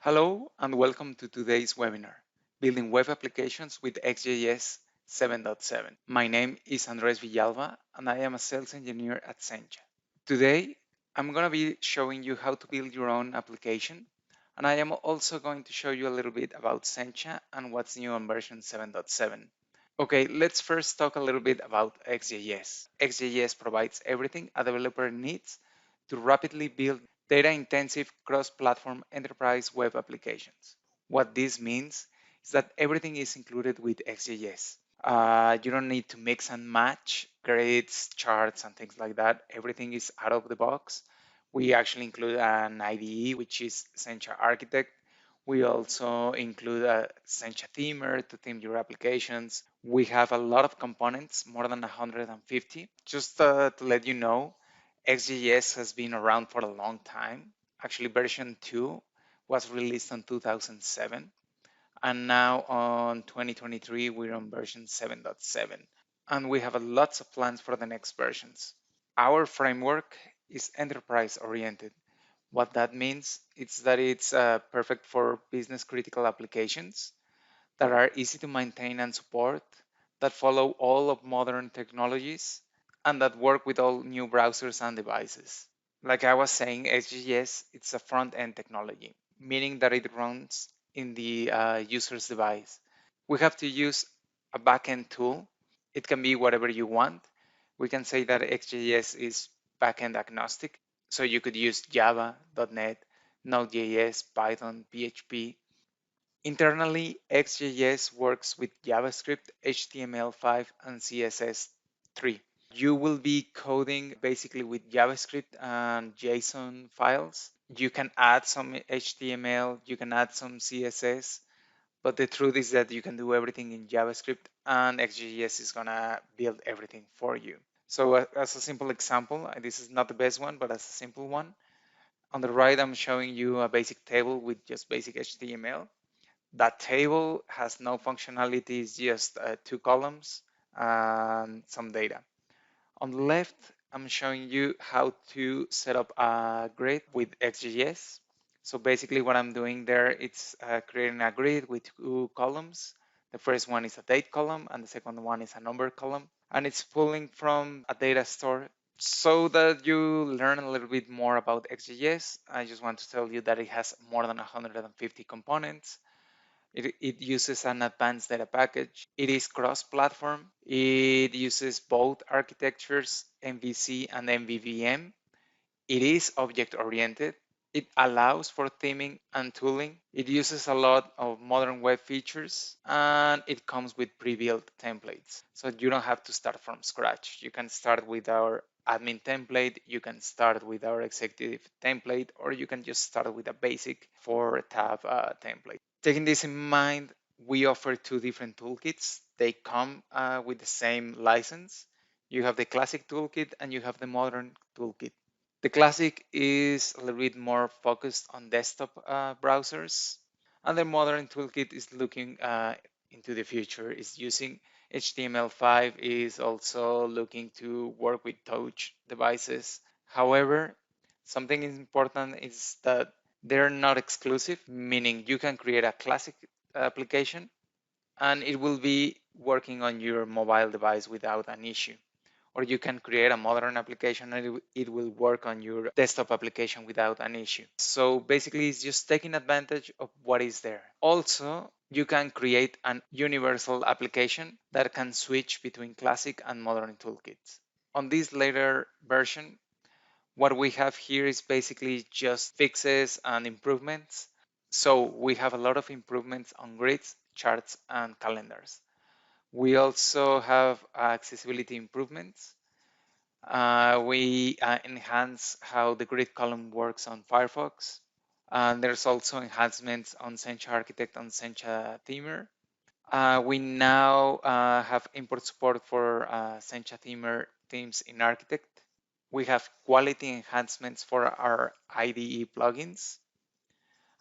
Hello and welcome to today's webinar, Building Web Applications with XJS 7.7. My name is Andres Villalba and I am a sales engineer at Sencha. Today, I'm going to be showing you how to build your own application, and I am also going to show you a little bit about Sencha and what's new on version 7.7. Okay, let's first talk a little bit about XJS. XJS provides everything a developer needs to rapidly build data-intensive cross-platform enterprise web applications. What this means is that everything is included with XJS. You don't need to mix and match grids, charts, and things like that. Everything is out of the box. We actually include an IDE, which is Sencha Architect. We also include a Sencha themer to theme your applications. We have a lot of components, more than 150. Just to let you know, XJS has been around for a long time. Actually, version 2 was released in 2007. And now on 2023, we're on version 7.7. And we have lots of plans for the next versions. Our framework is enterprise oriented. What that means is that it's perfect for business critical applications that are easy to maintain and support, that follow all of modern technologies, and that work with all new browsers and devices. Like I was saying, HGS it's a front-end technology, meaning that it runs in the user's device. We have to use a backend tool. It can be whatever you want. We can say that XJS is backend agnostic, so you could use Java, .NET, Node.js, Python, PHP. Internally, XJS works with JavaScript, HTML5, and CSS3. You will be coding basically with JavaScript and JSON files. You can add some HTML, you can add some CSS, but the truth is that you can do everything in JavaScript and XJS is gonna build everything for you. So as a simple example, this is not the best one, but as a simple one, on the right, I'm showing you a basic table with just basic HTML. That table has no functionalities, just two columns and some data. On the left, I'm showing you how to set up a grid with XGS. So basically what I'm doing there, it's creating a grid with two columns. The first one is a date column and the second one is a number column. And it's pulling from a data store. So that you learn a little bit more about XGS, I just want to tell you that it has more than 150 components. It uses an advanced data package. It is cross-platform. It uses both architectures, MVC and MVVM. It is object-oriented. It allows for theming and tooling. It uses a lot of modern web features and it comes with pre-built templates. So you don't have to start from scratch. You can start with our admin template, you can start with our executive template, or you can just start with a basic 4-tab template. Taking this in mind, we offer two different toolkits. They come with the same license. You have the classic toolkit and you have the modern toolkit. The classic is a little bit more focused on desktop browsers, and the modern toolkit is looking into the future. It's using HTML5, is also looking to work with touch devices. However, something important is that they're not exclusive, meaning you can create a classic application and it will be working on your mobile device without an issue. Or you can create a modern application and it will work on your desktop application without an issue. So basically, it's just taking advantage of what is there. Also, you can create an universal application that can switch between classic and modern toolkits. On this later version, what we have here is basically just fixes and improvements. So we have a lot of improvements on grids, charts, and calendars. We also have accessibility improvements. We enhance how the grid column works on Firefox. And there's also enhancements on Sencha Architect and Sencha Themer. We now have import support for Sencha Themer themes in Architect. We have quality enhancements for our IDE plugins.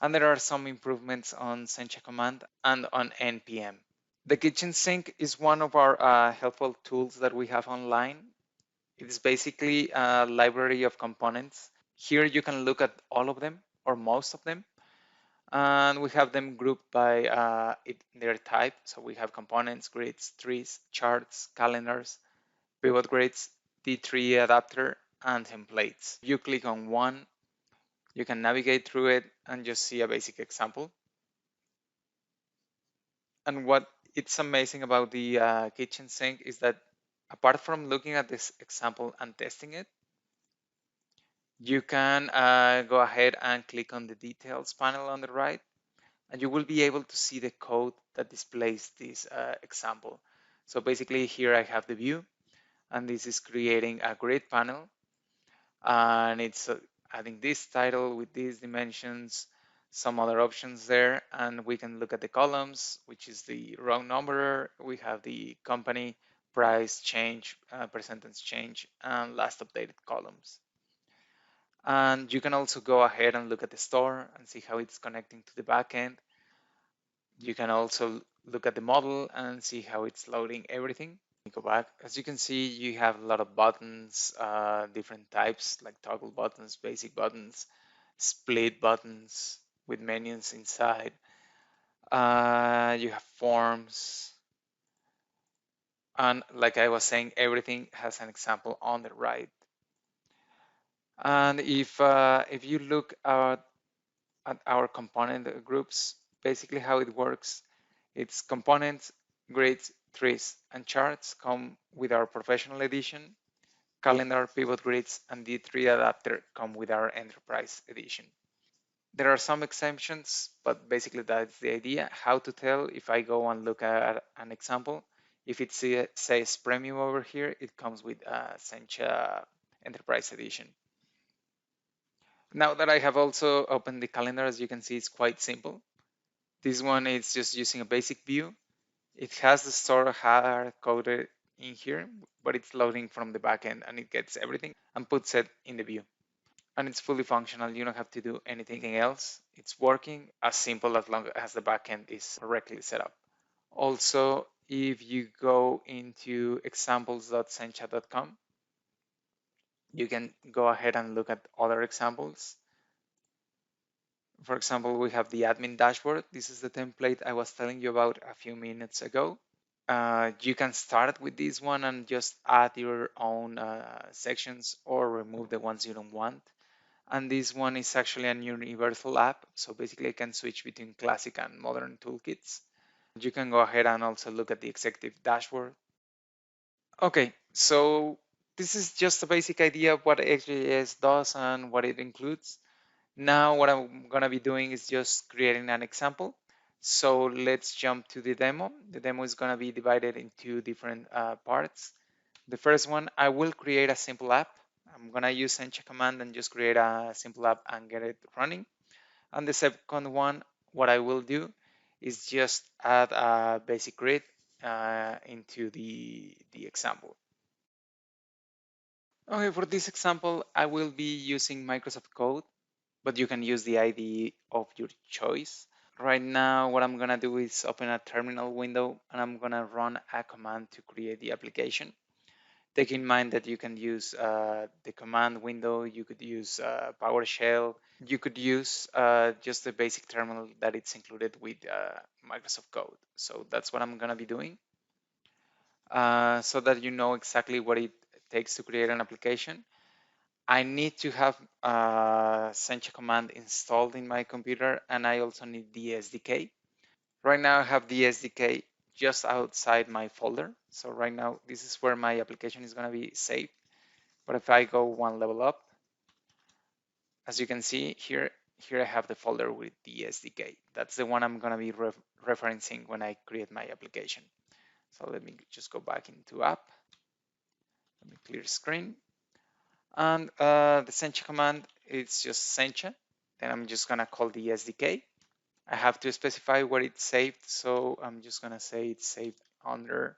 And there are some improvements on Sencha Command and on NPM. The kitchen sink is one of our helpful tools that we have online. It is basically a library of components. Here you can look at all of them or most of them. And we have them grouped by their type. So we have components, grids, trees, charts, calendars, pivot grids, D3 adapter, and templates. If you click on one, you can navigate through it and just see a basic example. And what it's amazing about the kitchen sink is that apart from looking at this example and testing it, you can go ahead and click on the details panel on the right, and you will be able to see the code that displays this example. So basically here I have the view, and this is creating a grid panel, and it's adding this title with these dimensions, some other options there, and we can look at the columns, which is the row number. We have the company, price, change, percentage change, and last updated columns. And you can also go ahead and look at the store and see how it's connecting to the backend. You can also look at the model and see how it's loading everything. Go back. As you can see, you have a lot of buttons, different types like toggle buttons, basic buttons, split buttons with menus inside. You have forms. And like I was saying, everything has an example on the right. And if you look at our component groups, basically how it works, it's components, grids, trees, and charts come with our professional edition. Calendar, pivot grids, and D3 adapter come with our enterprise edition. There are some exemptions, but basically that's the idea. How to tell if I go and look at an example. If it says premium over here, it comes with Sencha Enterprise Edition. Now that I have also opened the calendar, as you can see, it's quite simple. This one is just using a basic view. It has the store hard coded in here, but it's loading from the backend and it gets everything and puts it in the view. And it's fully functional. You don't have to do anything else. It's working as simple as long as the backend is correctly set up. Also, if you go into examples.sencha.com, you can go ahead and look at other examples. For example, we have the admin dashboard. This is the template I was telling you about a few minutes ago. You can start with this one and just add your own sections or remove the ones you don't want. And this one is actually a universal app. So basically I can switch between classic and modern toolkits. You can go ahead and also look at the executive dashboard. Okay, so this is just a basic idea of what XJS does and what it includes. Now what I'm gonna be doing is just creating an example. So let's jump to the demo. The demo is gonna be divided into different parts. The first one, I will create a simple app. I'm gonna use Sencha command and just create a simple app and get it running. And the second one, what I will do is just add a basic grid into the example. Okay, for this example, I will be using Microsoft Code, but you can use the IDE of your choice. Right now, what I'm gonna do is open a terminal window and I'm gonna run a command to create the application. Take in mind that you can use the command window, you could use PowerShell, you could use just the basic terminal that it's included with Microsoft Code. So that's what I'm gonna be doing so that you know exactly what it takes to create an application. I need to have Sencha command installed in my computer, and I also need the SDK. Right now I have the SDK just outside my folder. So right now this is where my application is gonna be saved. But if I go one level up, as you can see here, here I have the folder with the SDK. That's the one I'm gonna be referencing when I create my application. So let me just go back into app. Let me clear screen. And the Sencha command is just Sencha. Then I'm just gonna call the SDK. I have to specify where it's saved. So I'm just gonna say it's saved under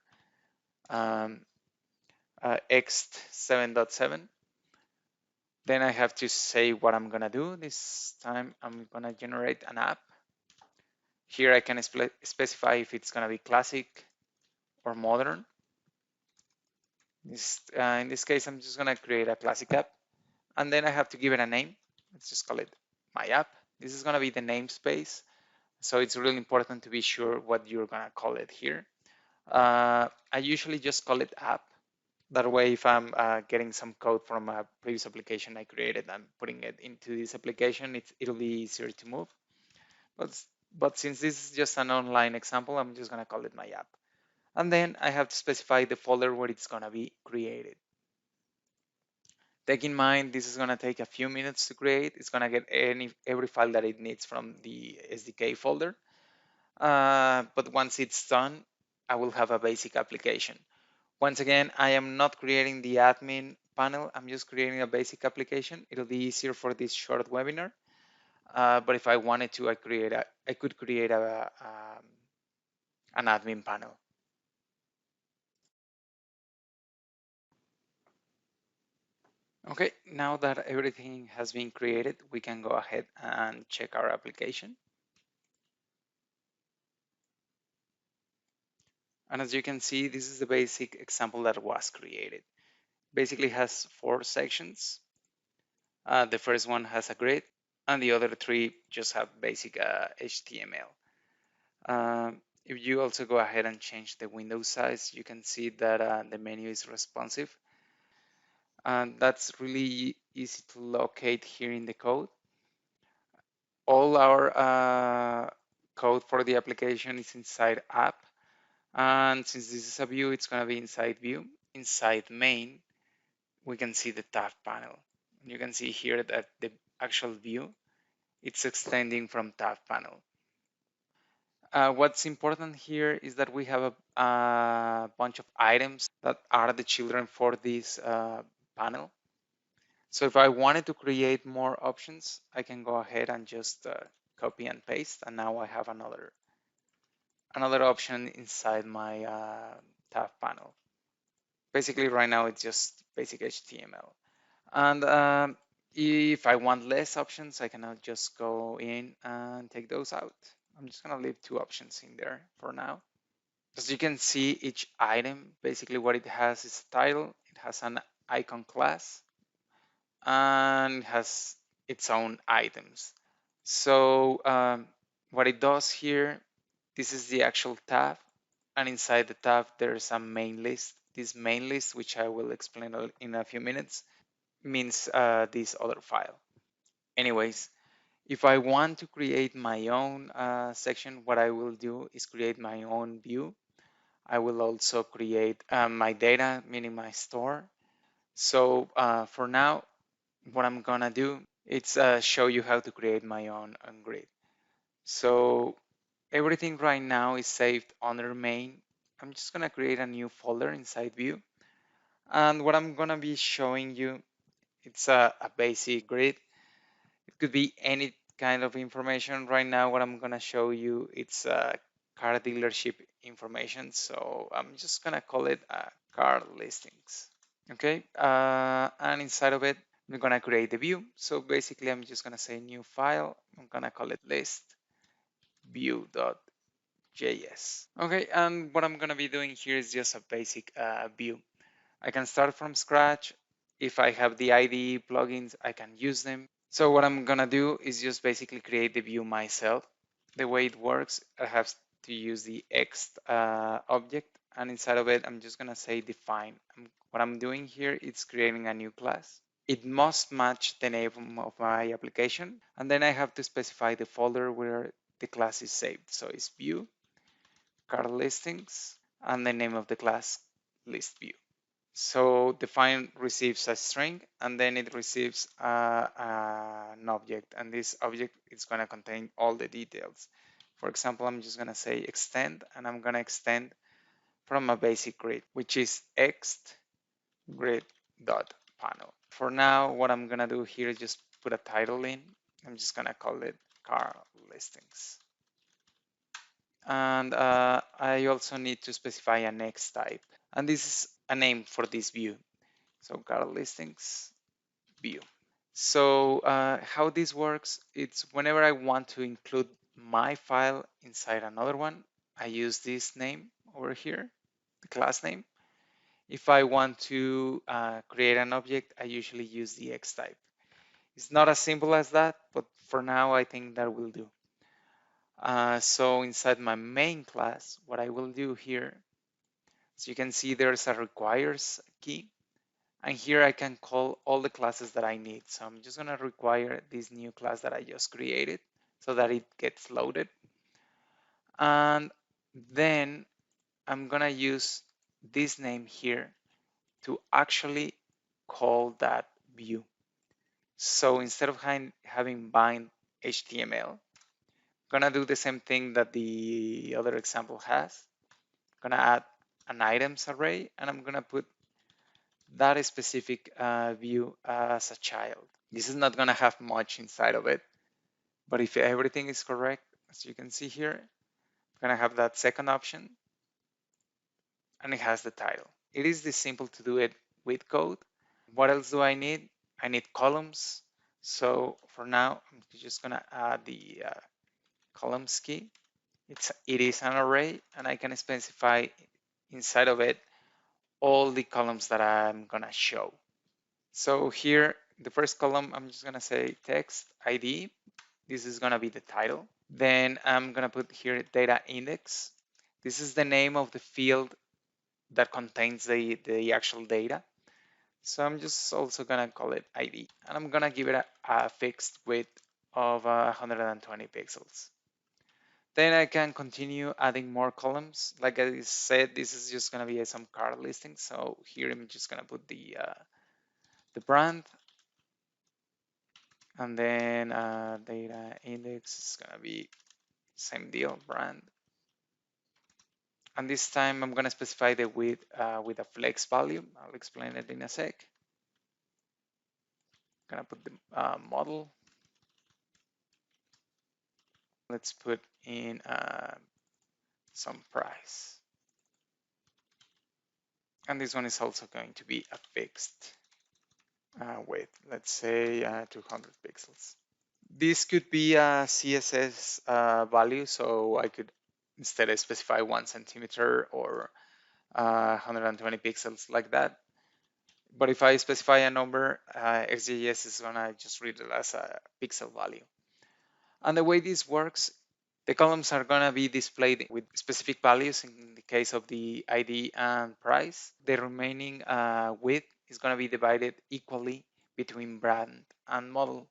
um, Ext 7.7. Then I have to say what I'm gonna do. This time I'm gonna generate an app. Here I can specify if it's gonna be classic or modern. In this case, I'm just gonna create a classic app, and then I have to give it a name. Let's just call it my app. This is going to be the namespace. So it's really important to be sure what you're going to call it here. I usually just call it app. That way, if I'm getting some code from a previous application I created and putting it into this application, it'll be easier to move. But, but since this is just an online example, I'm just going to call it my app. And then I have to specify the folder where it's going to be created. Take in mind, this is going to take a few minutes to create. It's going to get every file that it needs from the SDK folder. But once it's done, I will have a basic application. Once again, I am not creating the admin panel. I'm just creating a basic application. It'll be easier for this short webinar. But if I wanted to, I could create an admin panel. Okay, now that everything has been created, we can go ahead and check our application. And as you can see, this is the basic example that was created. Basically has 4 sections. The first one has a grid, and the other 3 just have basic HTML. If you also go ahead and change the window size, you can see that the menu is responsive. And that's really easy to locate here in the code. All our code for the application is inside app. And since this is a view, it's going to be inside view. Inside main, we can see the tab panel. You can see here that the actual view, it's extending from tab panel. What's important here is that we have a bunch of items that are the children for this panel. So if I wanted to create more options, I can go ahead and just copy and paste, and now I have another option inside my tab panel. Basically, right now it's just basic HTML. And if I want less options, I can now just go in and take those out. I'm just gonna leave 2 options in there for now. As you can see, each item, basically what it has is a title, it has an icon class, and has its own items. So what it does here, this is the actual tab, and inside the tab there's a main list. This main list, which I will explain in a few minutes, means this other file. Anyways, if I want to create my own section, what I will do is create my own view. I will also create my data, meaning my store. So for now, what I'm gonna do is show you how to create my own grid. So everything right now is saved under main. I'm just gonna create a new folder inside view. And what I'm gonna be showing you, it's a basic grid. It could be any kind of information. Right now, what I'm gonna show you, it's car dealership information. So I'm just gonna call it car listings. Okay, and inside of it, I'm gonna create the view. So basically, I'm just gonna say new file. I'm gonna call it list view.js. Okay, and what I'm gonna be doing here is just a basic view. I can start from scratch. If I have the IDE plugins, I can use them. So what I'm gonna do is just basically create the view myself. The way it works, I have to use the Ext object, and inside of it, I'm just gonna say define. What I'm doing here is creating a new class. It must match the name of my application, and then I have to specify the folder where the class is saved. So it's view, car listings, and the name of the class list view. So define receives a string, and then it receives an object, and this object is going to contain all the details. For example, I'm just going to say extend, and I'm going to extend from a basic grid, which is ext grid.panel. For now, what I'm going to do here is just put a title in. I'm just going to call it car listings. And I also need to specify a next type, and this is a name for this view. So car listings view. So how this works, it's whenever I want to include my file inside another one, I use this name over here, the class name. If I want to create an object, I usually use the X type. It's not as simple as that, but for now, I think that will do. So inside my main class, what I will do here, so you can see there's a requires key. And here I can call all the classes that I need. So I'm just gonna require this new class that I just created so that it gets loaded. And then I'm gonna use this name here to actually call that view. So instead of having bind HTML, I'm gonna do the same thing that the other example has. I'm gonna add an items array, and I'm gonna put that specific view as a child. This is not gonna have much inside of it, but if everything is correct, as you can see here, I'm gonna have that second option, and it has the title. It is this simple to do it with code. What else do I need? I need columns. So for now, I'm just gonna add the columns key. It is an array, and I can specify inside of it all the columns that I'm gonna show. So here, the first column, I'm just gonna say text ID. This is gonna be the title. Then I'm gonna put here data index. This is the name of the field that contains the actual data. So I'm just also gonna call it ID, and I'm gonna give it a fixed width of 120 pixels. Then I can continue adding more columns. Like I said, this is just gonna be some card listing. So here I'm just gonna put the brand, and then data index is gonna be same deal, brand. And this time I'm gonna specify the width with a flex value. I'll explain it in a sec. Gonna put the model. Let's put in some price. And this one is also going to be a fixed width, let's say 200 pixels. This could be a CSS value, so I could instead specify 1 centimeter or 120 pixels like that. But if I specify a number, XJS is gonna just read it as a pixel value. And the way this works, the columns are gonna be displayed with specific values in the case of the ID and price. The remaining width is gonna be divided equally between brand and model.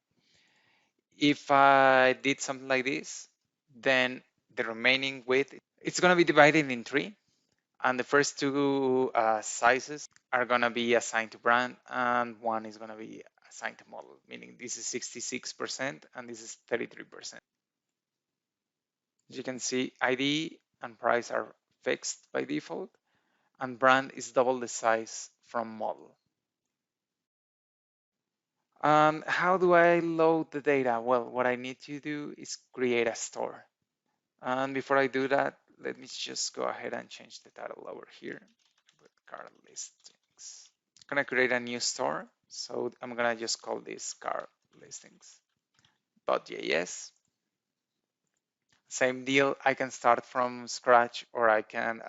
If I did something like this, then the remaining width, it's gonna be divided in three, and the first two sizes are gonna be assigned to brand, and one is gonna be assigned to model, meaning this is 66% and this is 33%. As you can see, ID and price are fixed by default, and brand is double the size from model. How do I load the data? Well, what I need to do is create a store. And before I do that, let me just go ahead and change the title over here with card listings. I'm gonna create a new store. So I'm gonna just call this card listings.js. Same deal, I can start from scratch or I can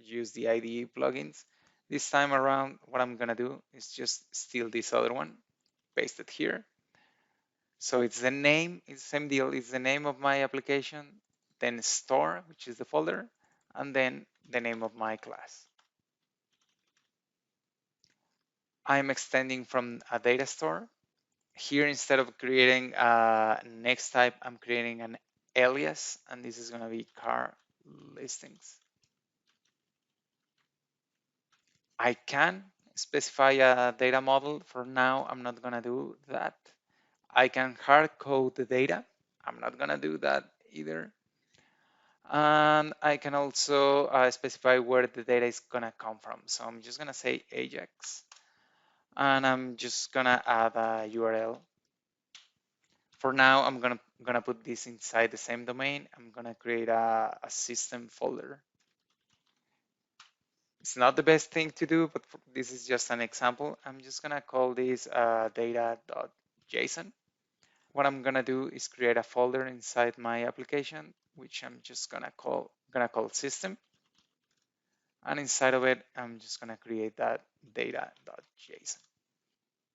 use the IDE plugins. This time around, what I'm gonna do is just steal this other one, paste it here. So it's the name, it's the same deal, it's the name of my application, then store, which is the folder, and then the name of my class. I'm extending from a data store. Here, instead of creating a next type, I'm creating an alias, and this is gonna be car listings. I can specify a data model. For now, I'm not gonna do that. I can hard code the data. I'm not gonna do that either. And I can also specify where the data is gonna come from. So I'm just gonna say Ajax, and I'm just gonna add a URL. For now, I'm gonna put this inside the same domain. I'm gonna create a system folder. It's not the best thing to do, but this is just an example. I'm just gonna call this data.json. What I'm gonna do is create a folder inside my application, which I'm just gonna call system. And inside of it, I'm just gonna create that data.json.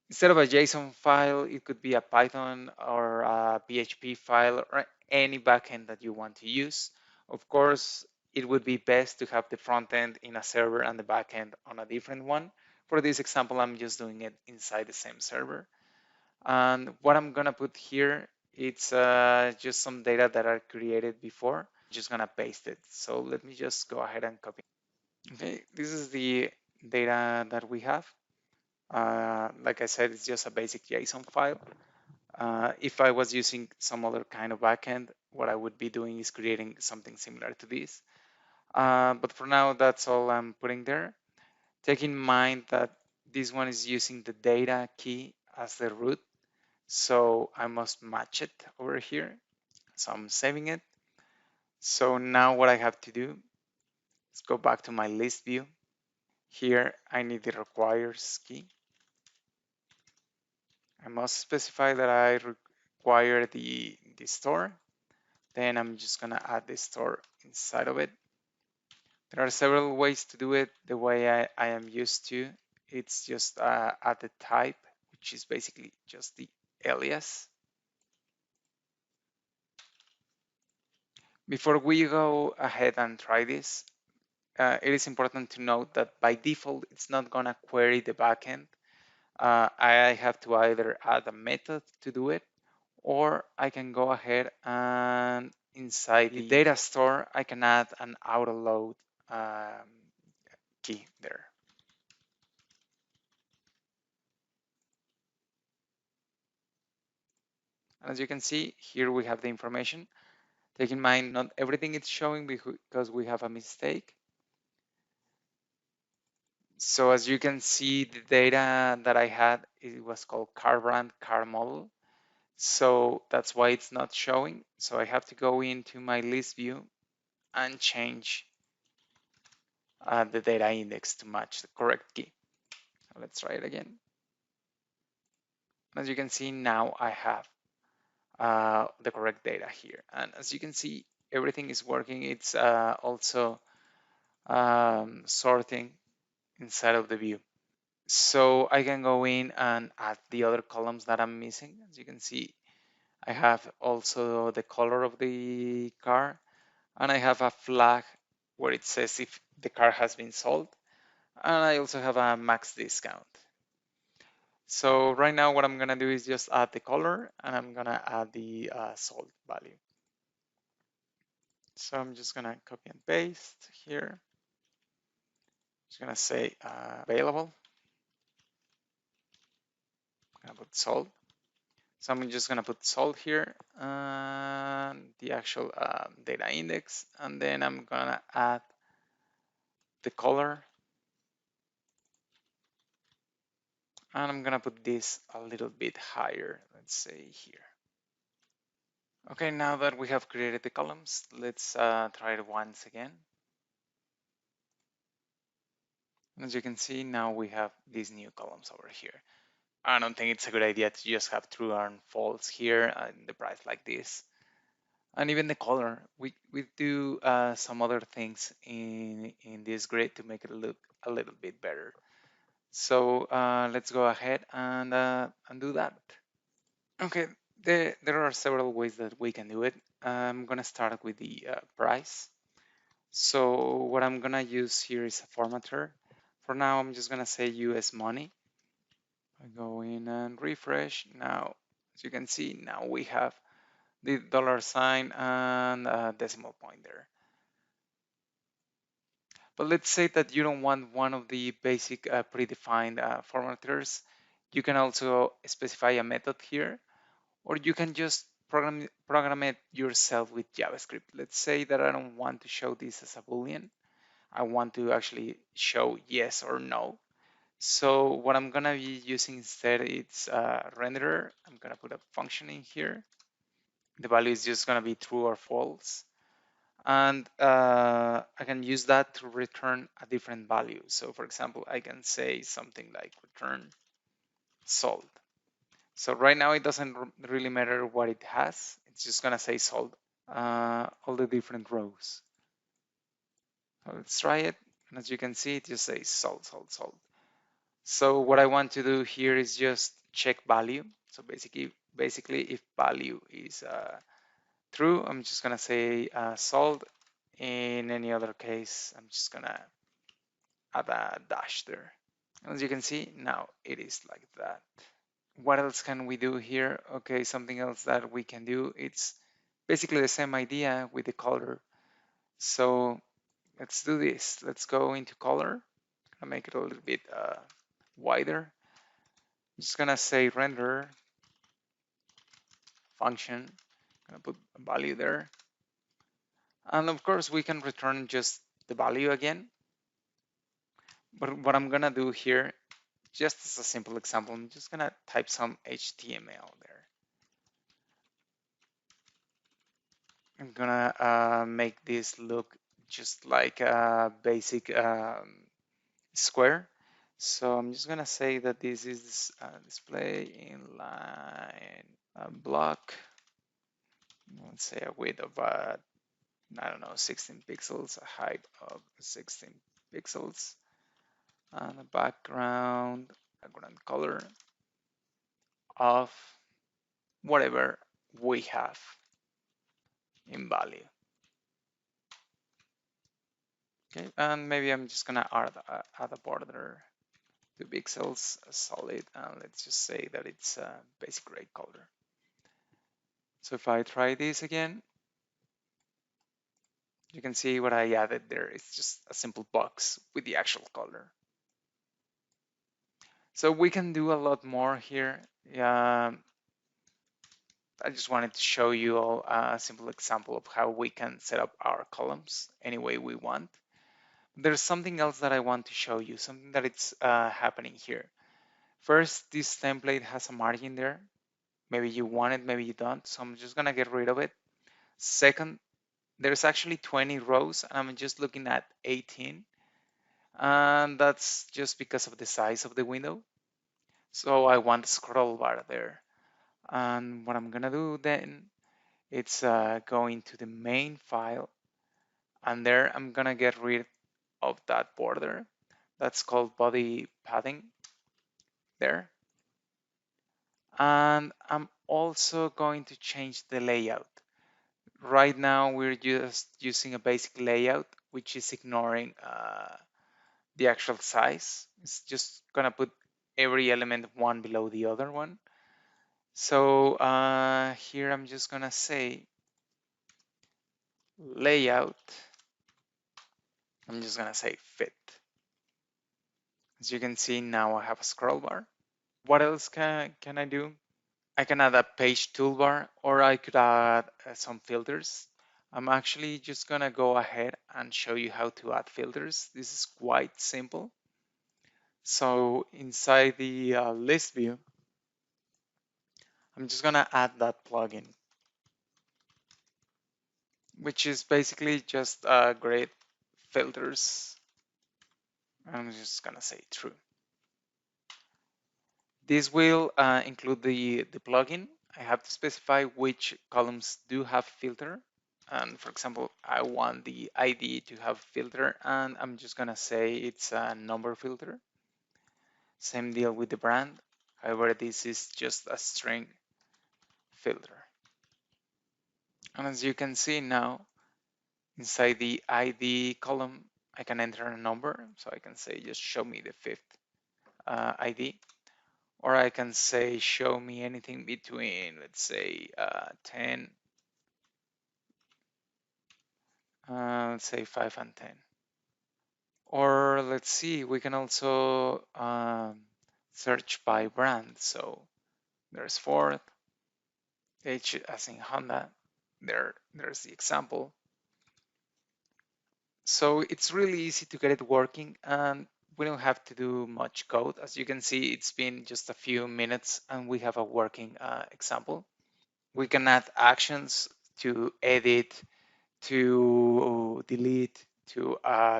Instead of a JSON file, it could be a Python or a PHP file or any backend that you want to use. Of course, it would be best to have the front end in a server and the backend on a different one. For this example, I'm just doing it inside the same server. And what I'm gonna put here, it's just some data that are created before. Just gonna paste it. So let me just go ahead and copy. Okay, this is the data that we have. Like I said, it's just a basic JSON file. If I was using some other kind of backend, what I would be doing is creating something similar to this. But for now, that's all I'm putting there. Take in mind that this one is using the data key as the root, so I must match it over here. So I'm saving it. So now what I have to do is go back to my list view. Here I need the requires key. I must specify that I require the store. Then I'm just gonna add the store inside of it. There are several ways to do it. The way I am used to, it's just add the type, which is basically just the alias. Before we go ahead and try this, it is important to note that by default, it's not gonna query the backend. I have to either add a method to do it, or I can go ahead and inside the data store, I can add an auto load key there. And as you can see, here we have the information. Take in mind, not everything is showing because we have a mistake. So as you can see, the data that I had, it was called car brand, car model. So that's why it's not showing. So I have to go into my list view and change the data index to match the correct key. Let's try it again. As you can see, now I have the correct data here. And as you can see, everything is working. It's also sorting inside of the view. So I can go in and add the other columns that I'm missing. As you can see, I have also the color of the car, and I have a flag where it says if the car has been sold, and I also have a max discount. So right now what I'm gonna do is just add the color, and I'm gonna add the sold value. So I'm just gonna copy and paste here. Just gonna say available. I'm gonna put sold. So I'm just gonna put sold here and the actual data index, and then I'm gonna add the color, and I'm gonna put this a little bit higher, let's say here. Okay, now that we have created the columns, let's try it once again. And as you can see, now we have these new columns over here. I don't think it's a good idea to just have true and false here in the price like this. And even the color, we do some other things in this grid to make it look a little bit better. So let's go ahead and do that. Okay, there are several ways that we can do it. I'm gonna start with the price. So what I'm gonna use here is a formatter. For now, I'm just gonna say US money. I go in and refresh. Now, as you can see, now we have the dollar sign and a decimal point there. But let's say that you don't want one of the basic predefined formatters. You can also specify a method here, or you can just program it yourself with JavaScript. Let's say that I don't want to show this as a Boolean. I want to actually show yes or no. So what I'm gonna be using instead is renderer. I'm gonna put a function in here. The value is just gonna be true or false. And I can use that to return a different value. So for example, I can say something like return sold. So right now it doesn't really matter what it has. It's just gonna say sold, all the different rows. So let's try it. And as you can see, it just says sold, sold, sold. So what I want to do here is just check value. So basically if value is true, I'm just gonna say sold. In any other case, I'm just gonna add a dash there. As you can see, now it is like that. What else can we do here? Okay, something else that we can do, it's basically the same idea with the color. So let's do this. Let's go into color. I'll make it a little bit wider. I'm just gonna say render function. I'm gonna put a value there. And of course, we can return just the value again. But what I'm gonna do here, just as a simple example, I'm just gonna type some HTML there. I'm gonna make this look just like a basic square. So I'm just gonna say that this is display inline block. Let's say a width of I don't know, 16 pixels, a height of 16 pixels, and a background color of whatever we have in value. Okay, and maybe I'm just gonna add a border, 2 pixels, solid, and let's just say that it's a basic gray color. So if I try this again, you can see what I added there. It's just a simple box with the actual color. So we can do a lot more here. I just wanted to show you all a simple example of how we can set up our columns any way we want. There's something else that I want to show you, something that it's happening here. First, this template has a margin there. Maybe you want it, maybe you don't. So I'm just gonna get rid of it. Second, there's actually 20 rows and I'm just looking at 18. And that's just because of the size of the window. So I want a scroll bar there. And what I'm gonna do then, it's going to the main file, and there I'm gonna get rid of that border. That's called body padding there. And I'm also going to change the layout. Right now we're just using a basic layout, which is ignoring the actual size. It's just gonna put every element one below the other one. So here I'm just gonna say layout. I'm just gonna say fit. As you can see now I have a scroll bar. What else can I do? I can add a page toolbar, or I could add some filters. I'm actually just gonna go ahead and show you how to add filters. This is quite simple. So inside the list view, I'm just gonna add that plugin, which is basically just great filters. I'm just gonna say true. This will include the plugin. I have to specify which columns do have filter. And for example, I want the ID to have filter, and I'm just gonna say it's a number filter. Same deal with the brand. However, this is just a string filter. And as you can see now, inside the ID column, I can enter a number. So I can say just show me the fifth ID. Or I can say show me anything between, let's say, 10, let's say 5 and 10. Or let's see, we can also search by brand. So there's Ford, H as in Honda. There's the example. So it's really easy to get it working, and we don't have to do much code. As you can see, it's been just a few minutes and we have a working example. We can add actions to edit, to delete, to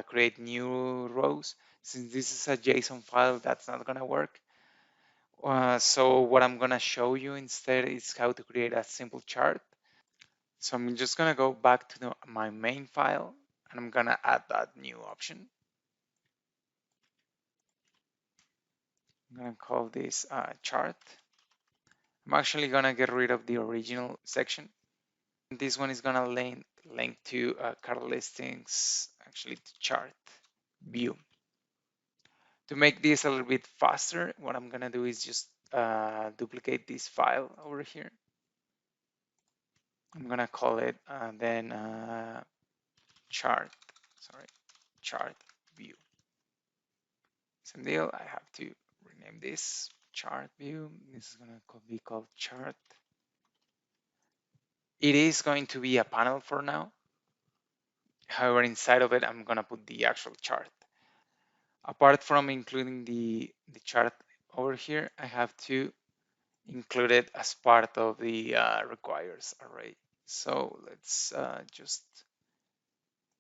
create new rows. Since this is a JSON file, that's not gonna work. So what I'm gonna show you instead is how to create a simple chart. So I'm just gonna go back to my main file and I'm gonna add that new option. I'm gonna call this chart. I'm actually gonna get rid of the original section. This one is gonna link to card listings, actually to chart view. To make this a little bit faster, what I'm gonna do is just duplicate this file over here. I'm gonna call it then chart, sorry, chart view. Same deal, I have to rename this chart view. This is gonna be called chart. It is going to be a panel for now. However, inside of it, I'm gonna put the actual chart. Apart from including the chart over here, I have to include it as part of the requires array. So let's just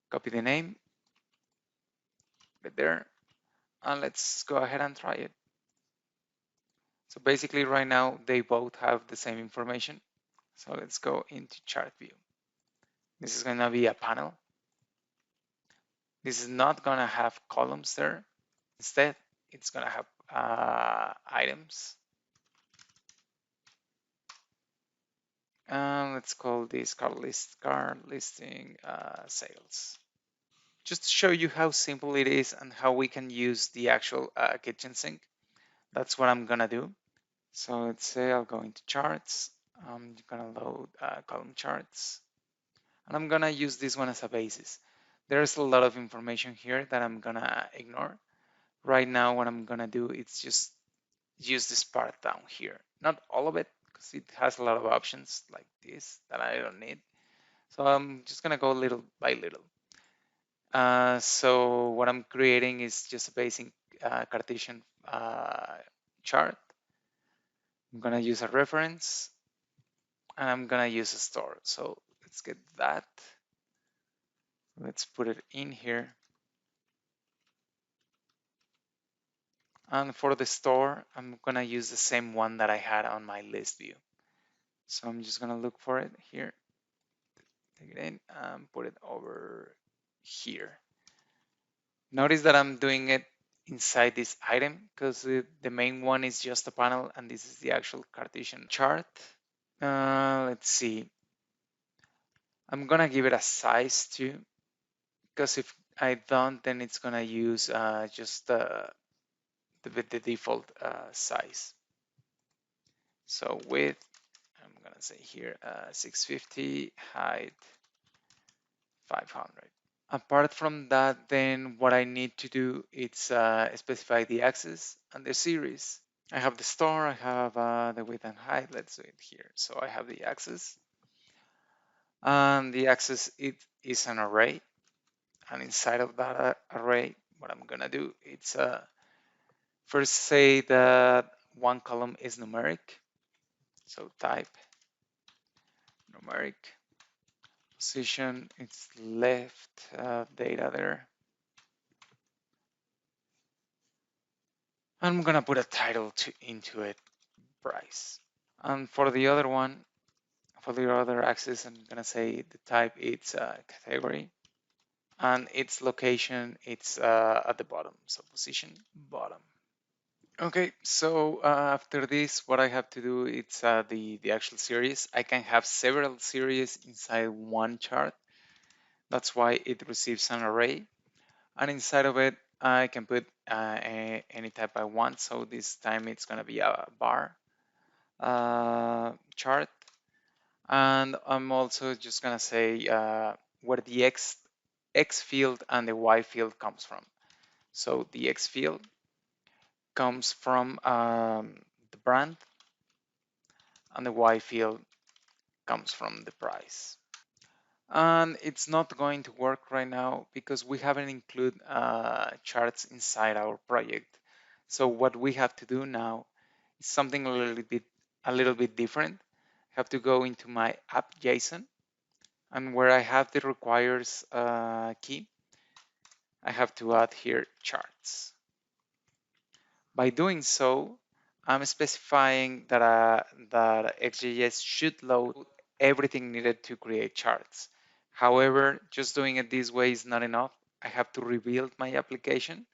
copy the name right there, and let's go ahead and try it. So basically right now they both have the same information. So let's go into chart view. This is gonna be a panel. This is not gonna have columns there. Instead, it's gonna have items. Let's call this card listing sales. Just to show you how simple it is and how we can use the actual kitchen sink. That's what I'm gonna do. So let's say I'll go into charts. I'm gonna load column charts, and I'm gonna use this one as a basis. There's a lot of information here that I'm gonna ignore. Right now, what I'm gonna do is just use this part down here. Not all of it, because it has a lot of options like this that I don't need. So I'm just gonna go little by little. So what I'm creating is just a basic Cartesian chart. I'm gonna use a reference, and I'm gonna use a store. So let's get that. Let's put it in here. And for the store, I'm gonna use the same one that I had on my list view. So I'm just gonna look for it here, take it in, and put it over here. Notice that I'm doing it inside this item because the main one is just a panel and this is the actual Cartesian chart. Let's see. I'm gonna give it a size too, because if I don't, then it's gonna use just the default size. So width, I'm gonna say here 650, height 500. Apart from that, then what I need to do is specify the axis and the series. I have the store, I have the width and height. Let's do it here. So I have the axis, and the axis it is an array, and inside of that array, what I'm gonna do it's first say that one column is numeric. So type numeric, position it's left data there. I'm gonna put a title into it, price. And for the other one, for the other axis, I'm gonna say the type it's category, and its location it's at the bottom, so position bottom. Okay, so after this, what I have to do it's the actual series. I can have several series inside one chart. That's why it receives an array, and inside of it, I can put any type I want. So this time it's gonna be a bar chart, and I'm also just gonna say where the X field and the Y field comes from. So the X field comes from the brand, and the Y field comes from the price. And it's not going to work right now because we haven't included charts inside our project. So what we have to do now is something a little bit different. I have to go into my app JSON, and where I have the requires key, I have to add here charts. By doing so, I'm specifying that XJS should load everything needed to create charts. However, just doing it this way is not enough. I have to rebuild my application.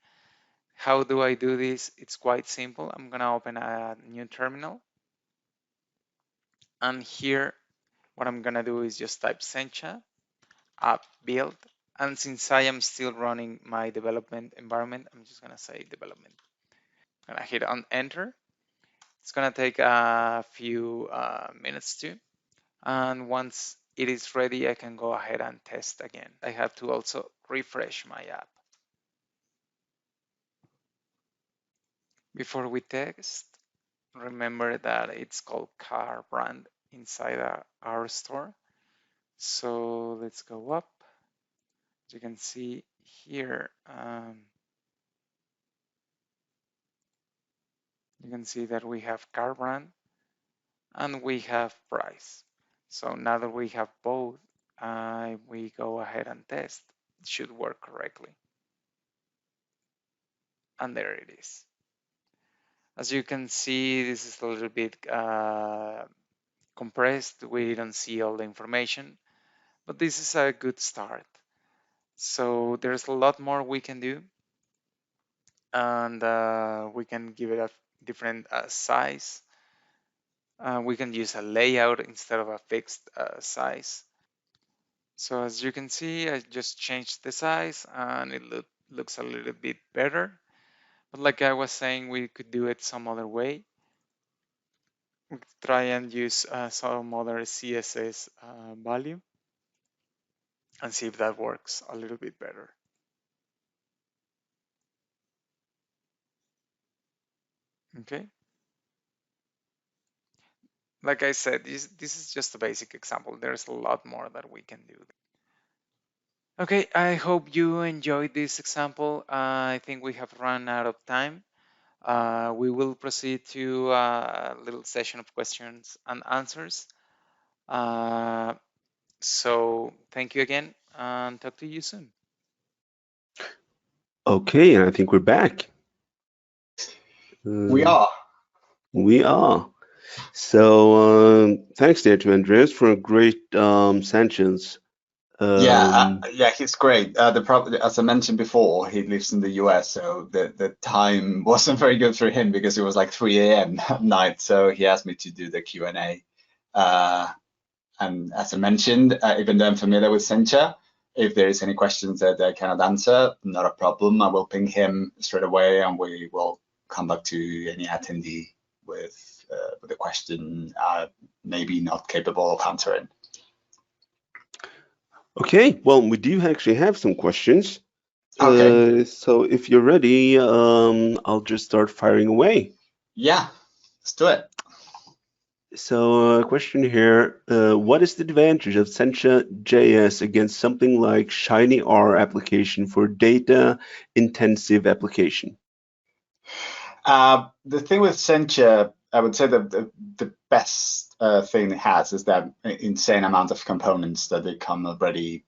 How do I do this? It's quite simple. I'm gonna open a new terminal, and here what I'm gonna do is just type Sencha app build, and since I am still running my development environment, I'm just gonna say development. I'm gonna hit on enter. It's gonna take a few minutes too, and once it is ready, I can go ahead and test again. I have to also refresh my app. Before we test, remember that it's called car brand inside our store. So let's go up. As you can see here, you can see that we have car brand and we have price. So now that we have both, we go ahead and test. It should work correctly. And there it is. As you can see, this is a little bit compressed. We don't see all the information, but this is a good start. So there's a lot more we can do, and we can give it a different size. We can use a layout instead of a fixed size. So as you can see, I just changed the size and it looks a little bit better. But like I was saying, we could do it some other way. We could try and use some other CSS value and see if that works a little bit better. Okay. Like I said, this is just a basic example. There's a lot more that we can do. Okay, I hope you enjoyed this example. I think we have run out of time. We will proceed to a little session of questions and answers. So thank you again and talk to you soon. Okay, and I think we're back. We are. We are. So thanks there to Andreas for a great sentence. Yeah, he's great. The problem, as I mentioned before, he lives in the US, so the time wasn't very good for him because it was like 3 a.m. at night. So he asked me to do the Q&A. And as I mentioned, even though I'm familiar with Sencha, if there is any questions that I cannot answer, not a problem. I will ping him straight away, and we will come back to any attendee with a question maybe not capable of answering. Okay, well, we do actually have some questions. Okay. So if you're ready, I'll just start firing away. Yeah, let's do it. So a question here, what is the advantage of Sencha JS against something like Shiny R application for data-intensive application? The thing with Sencha, I would say that the best thing it has is that insane amount of components that become already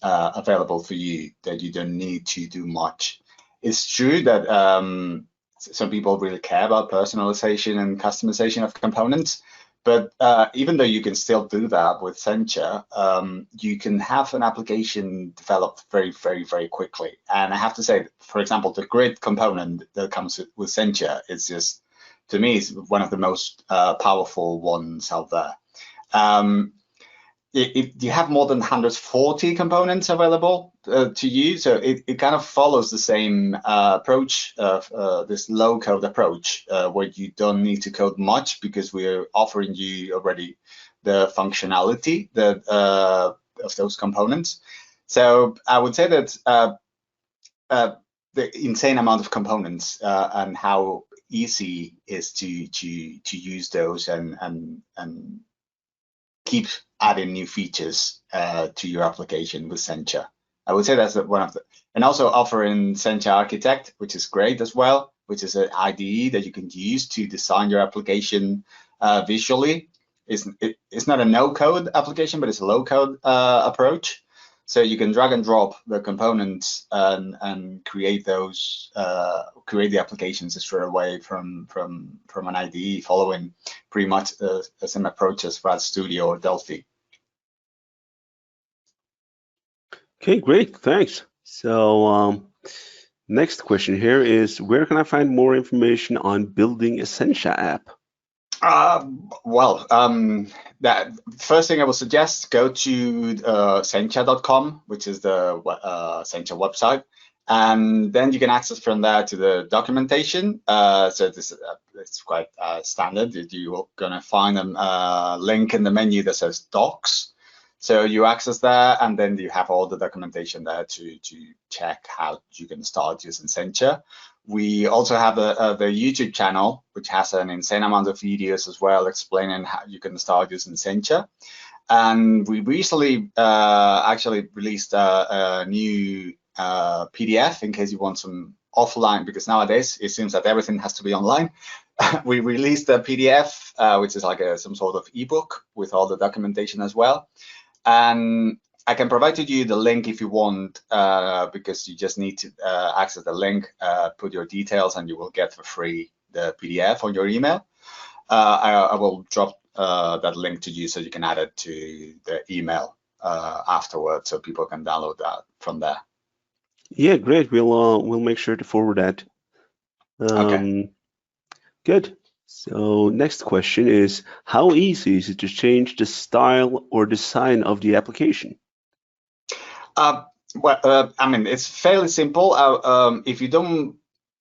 available for you, that you don't need to do much. It's true that some people really care about personalization and customization of components, but even though you can still do that with Sencha, you can have an application developed very, very, very quickly. And I have to say, for example, the grid component that comes with Sencha is just, to me, is one of the most powerful ones out there. You have more than 140 components available to use, so it kind of follows the same approach of this low-code approach, where you don't need to code much because we're offering you already the functionality that of those components. So I would say that the insane amount of components and how easy it is to use those and keep adding new features to your application with Sencha. I would say that's one of the, and also offering Sencha Architect, which is great as well, which is an IDE that you can use to design your application visually. It's not a no-code application, but it's a low-code approach. So you can drag and drop the components and create those, create the applications straight away from an IDE, following pretty much the same approach as Rad Studio or Delphi. Okay, great, thanks. So Next question here is, where can I find more information on building a Sencha app? That first thing I would suggest, go to Sencha.com, which is the Sencha website, and then you can access from there to the documentation. So this it's quite standard. You're gonna find a link in the menu that says Docs. So you access there, and then you have all the documentation there to check how you can start using Sencha. We also have the YouTube channel, which has an insane amount of videos as well, explaining how you can start using Sencha. And we recently actually released a new PDF in case you want some offline, because nowadays it seems that everything has to be online. We released a PDF, which is like some sort of ebook with all the documentation as well. And I can provide to you the link if you want, because you just need to access the link, put your details, and you will get for free the PDF on your email. I will drop that link to you so you can add it to the email afterwards, so people can download that from there. Yeah, great. We'll make sure to forward that. Okay. Good. So next question is, how easy is it to change the style or design of the application? I mean, it's fairly simple. If you don't,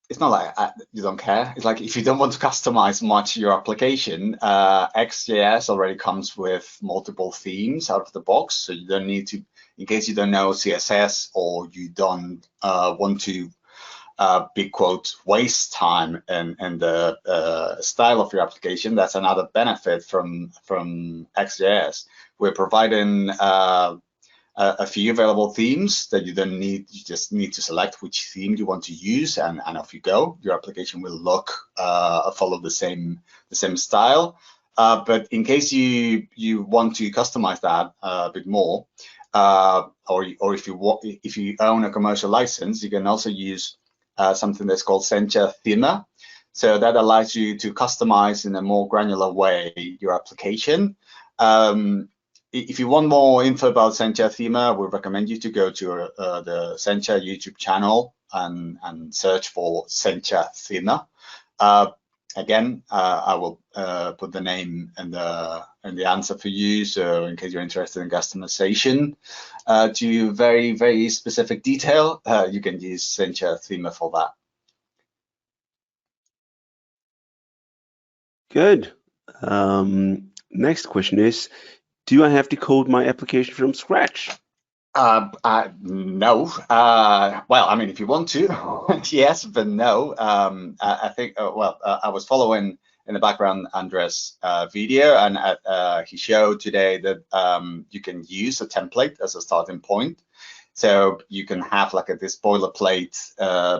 it's not like you don't care. It's like if you don't want to customize much your application, XJS already comes with multiple themes out of the box, so you don't need to, in case you don't know CSS or you don't want to big quote waste time and the style of your application. That's another benefit from XJS. We're providing a few available themes that you don't need. You just need to select which theme you want to use, and off you go. Your application will look follow the same style. But in case you want to customize that a bit more, or if you own a commercial license, you can also use something that's called Sencha Theme. So that allows you to customize in a more granular way your application. If you want more info about Sencha Theme, we recommend you to go to the Sencha YouTube channel and search for Sencha Theme. Again, I will put the name and the answer for you. So in case you're interested in customization to very, very specific detail, you can use Sencha Theme for that. Good. Next question is, do I have to code my application from scratch? No. Well, I mean, if you want to, yes, but no. I think, I was following in the background Andres' video, and he showed today that you can use a template as a starting point. So you can have like this boilerplate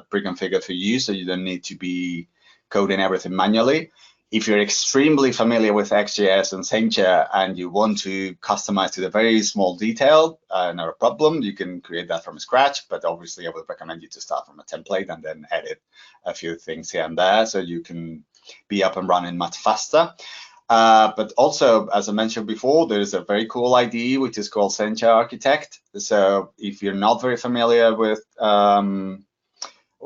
pre-configured for you, so you don't need to be coding everything manually. If you're extremely familiar with XJS and Sencha and you want to customize to the very small detail, not a problem. You can create that from scratch, but obviously I would recommend you to start from a template and then edit a few things here and there so you can be up and running much faster. But also, as I mentioned before, there's a very cool IDE which is called Sencha Architect. So if you're not very familiar with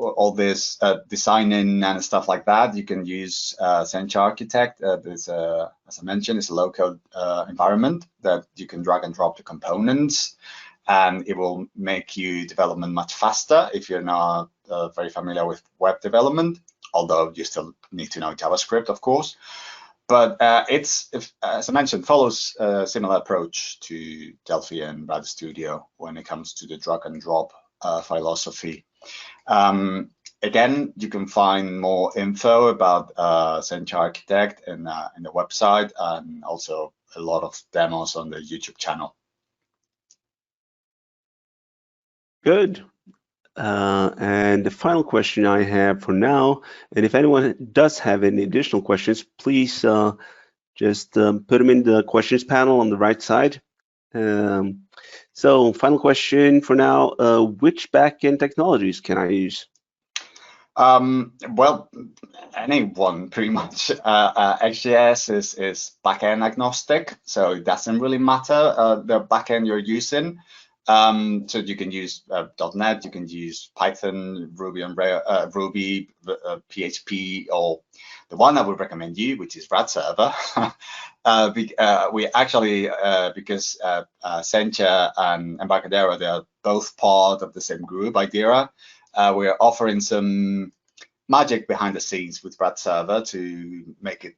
all this designing and stuff like that, you can use Sencha Architect. As I mentioned, it's a low-code environment that you can drag and drop the components, and it will make you development much faster if you're not very familiar with web development, although you still need to know JavaScript, of course. But as I mentioned, follows a similar approach to Delphi and Rad Studio when it comes to the drag and drop philosophy. Again, you can find more info about Sencha Architect in the website, and also a lot of demos on the YouTube channel. Good. And the final question I have for now, and if anyone does have any additional questions, please just put them in the questions panel on the right side. So final question for now, which backend technologies can I use? Well, anyone pretty much. XJS is backend agnostic, so it doesn't really matter the backend you're using. So you can use .NET, you can use Python, Ruby on Rails, Ruby, PHP, or the one I would recommend you, which is Rad Server. We actually, because Sencha and Embarcadero, they are both part of the same group, Idera. We're offering some magic behind the scenes with Rad Server to make it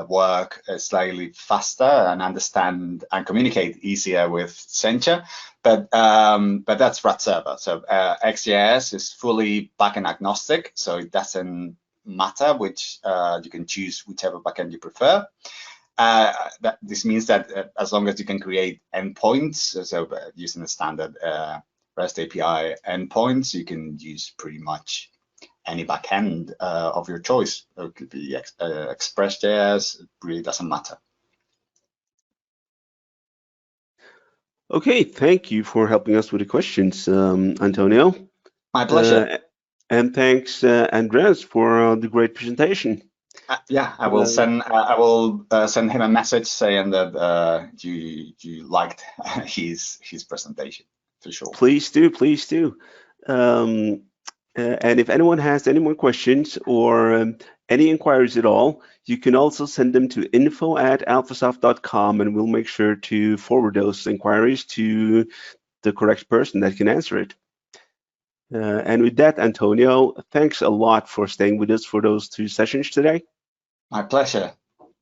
work slightly faster and understand and communicate easier with Sencha. But that's Rad Server. So XJS is fully backend agnostic, so it doesn't matter which you can choose whichever backend you prefer. This means that as long as you can create endpoints, so using the standard REST API endpoints, you can use pretty much any backend of your choice. It could be Express.js, it really doesn't matter. Okay, thank you for helping us with the questions, Antonio. My pleasure. And thanks, Andreas, for the great presentation. Yeah, I will send him a message saying that you liked his presentation for sure. Please do, please do. And if anyone has any more questions or any inquiries at all, you can also send them to info@alfasoft.com, and we'll make sure to forward those inquiries to the correct person that can answer it. And with that, Antonio, thanks a lot for staying with us for those 2 sessions today. My pleasure.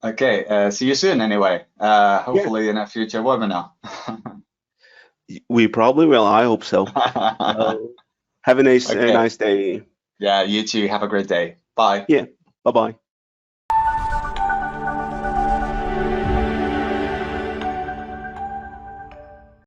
Okay, see you soon anyway. Hopefully in a future webinar. We probably will. I hope so. Have a nice day. Yeah, you too. Have a great day. Bye. Yeah. Bye-bye.